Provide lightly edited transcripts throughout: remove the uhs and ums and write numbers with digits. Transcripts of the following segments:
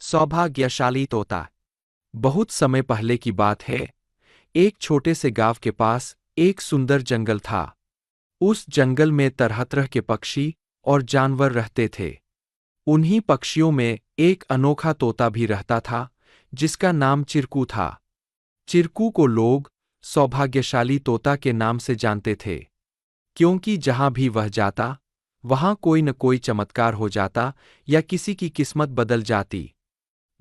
सौभाग्यशाली तोता। बहुत समय पहले की बात है। एक छोटे से गांव के पास एक सुंदर जंगल था। उस जंगल में तरह तरह के पक्षी और जानवर रहते थे। उन्हीं पक्षियों में एक अनोखा तोता भी रहता था, जिसका नाम चिरकू था। चिरकू को लोग सौभाग्यशाली तोता के नाम से जानते थे, क्योंकि जहां भी वह जाता, वहां कोई न कोई चमत्कार हो जाता या किसी की किस्मत बदल जाती।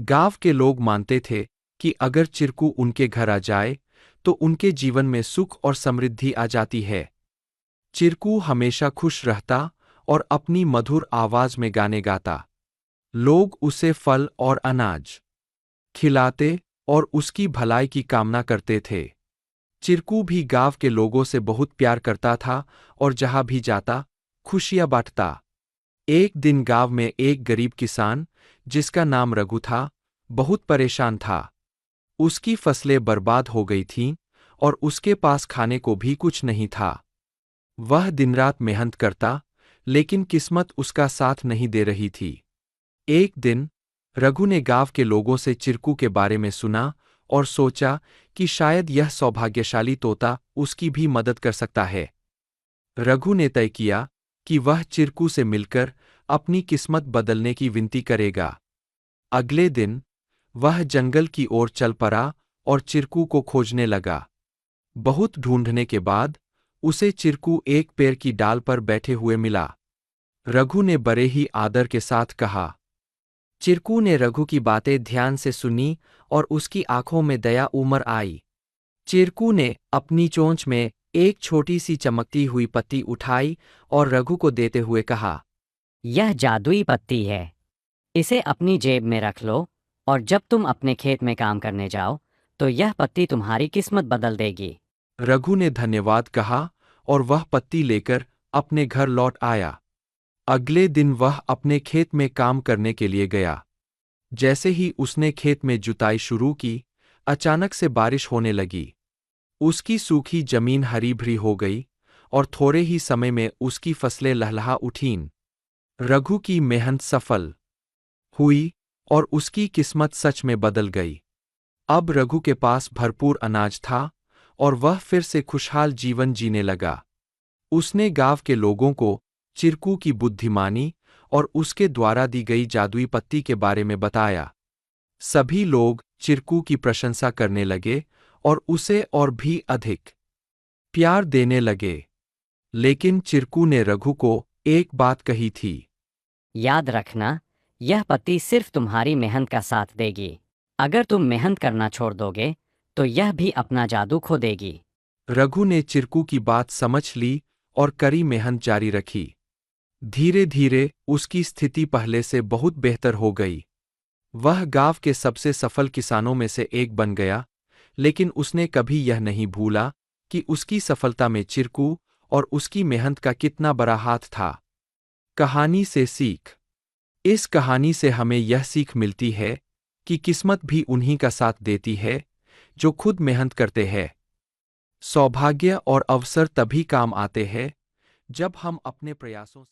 गांव के लोग मानते थे कि अगर चिरकू उनके घर आ जाए, तो उनके जीवन में सुख और समृद्धि आ जाती है। चिरकू हमेशा खुश रहता और अपनी मधुर आवाज में गाने गाता। लोग उसे फल और अनाज खिलाते और उसकी भलाई की कामना करते थे। चिरकू भी गांव के लोगों से बहुत प्यार करता था और जहां भी जाता, खुशियां बांटता। एक दिन गांव में एक गरीब किसान, जिसका नाम रघु था, बहुत परेशान था। उसकी फसलें बर्बाद हो गई थीं और उसके पास खाने को भी कुछ नहीं था। वह दिन-रात मेहनत करता, लेकिन किस्मत उसका साथ नहीं दे रही थी। एक दिन रघु ने गांव के लोगों से चिरकू के बारे में सुना और सोचा कि शायद यह सौभाग्यशाली तोता उसकी भी मदद कर सकता है। रघु ने तय किया कि वह चिरकू से मिलकर अपनी किस्मत बदलने की विनती करेगा। अगले दिन वह जंगल की ओर चल पड़ा और चिरकू को खोजने लगा। बहुत ढूंढने के बाद उसे चिरकू एक पेड़ की डाल पर बैठे हुए मिला। रघु ने बड़े ही आदर के साथ कहा। चिरकू ने रघु की बातें ध्यान से सुनी और उसकी आंखों में दया उमड़ आई। चिरकू ने अपनी चोंच में एक छोटी सी चमकती हुई पत्ती उठाई और रघु को देते हुए कहा, यह जादुई पत्ती है। इसे अपनी जेब में रख लो और जब तुम अपने खेत में काम करने जाओ, तो यह पत्ती तुम्हारी किस्मत बदल देगी। रघु ने धन्यवाद कहा और वह पत्ती लेकर अपने घर लौट आया। अगले दिन वह अपने खेत में काम करने के लिए गया। जैसे ही उसने खेत में जुताई शुरू की, अचानक से बारिश होने लगी। उसकी सूखी जमीन हरी भरी हो गई और थोड़े ही समय में उसकी फसलें लहलहा उठीं। रघु की मेहनत सफल हुई और उसकी किस्मत सच में बदल गई। अब रघु के पास भरपूर अनाज था और वह फिर से खुशहाल जीवन जीने लगा। उसने गांव के लोगों को चिरकू की बुद्धिमानी और उसके द्वारा दी गई जादुई पत्ती के बारे में बताया। सभी लोग चिरकू की प्रशंसा करने लगे और उसे और भी अधिक प्यार देने लगे। लेकिन चिरकू ने रघु को एक बात कही थी। याद रखना, यह पत्ती सिर्फ तुम्हारी मेहनत का साथ देगी। अगर तुम मेहनत करना छोड़ दोगे, तो यह भी अपना जादू खो देगी। रघु ने चिरकू की बात समझ ली और कड़ी मेहनत जारी रखी। धीरे धीरे उसकी स्थिति पहले से बहुत बेहतर हो गई। वह गांव के सबसे सफल किसानों में से एक बन गया, लेकिन उसने कभी यह नहीं भूला कि उसकी सफलता में चिरकू और उसकी मेहनत का कितना बड़ा हाथ था। कहानी से सीख। इस कहानी से हमें यह सीख मिलती है कि किस्मत भी उन्हीं का साथ देती है, जो खुद मेहनत करते हैं। सौभाग्य और अवसर तभी काम आते हैं, जब हम अपने प्रयासों